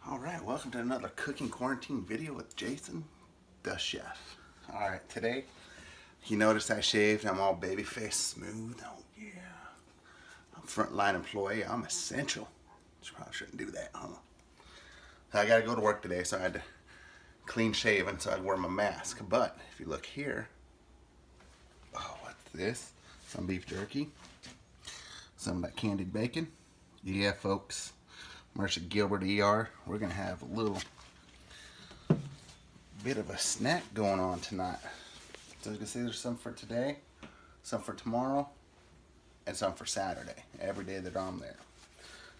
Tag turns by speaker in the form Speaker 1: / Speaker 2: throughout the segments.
Speaker 1: Alright, welcome to another cooking quarantine video with Jason, the chef. Alright, today, you noticed I shaved, I'm all baby face smooth. Oh yeah. I'm frontline employee, I'm essential. Probably shouldn't do that, huh? I gotta go to work today, so I had to clean shaven so I wear my mask. But, if you look here, oh, what's this? Some beef jerky. Some of that candied bacon. Yeah, folks. Marcia Gilbert ER. We're gonna have a little bit of a snack going on tonight. So you can see there's some for today, some for tomorrow, and some for Saturday. Every day that I'm there.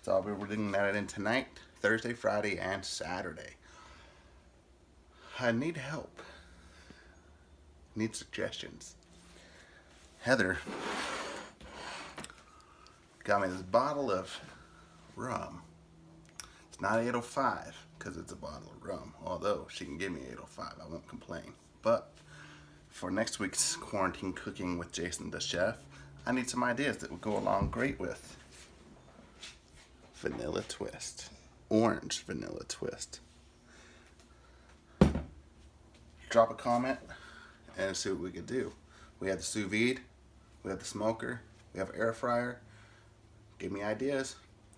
Speaker 1: So I'll be bringing that in tonight, Thursday, Friday, and Saturday. I need help. Need suggestions. Heather got me this bottle of rum. It's not 805 because it's a bottle of rum. Although she can give me 805, I won't complain. But for next week's quarantine cooking with Jason the chef, I need some ideas that would go along great with vanilla twist, orange vanilla twist. Drop a comment and see what we could do. We have the sous vide, we have the smoker, we have air fryer. Give me ideas,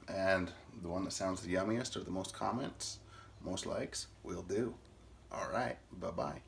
Speaker 1: and the one that sounds the yummiest or the most comments, most likes, will do. All right, bye-bye.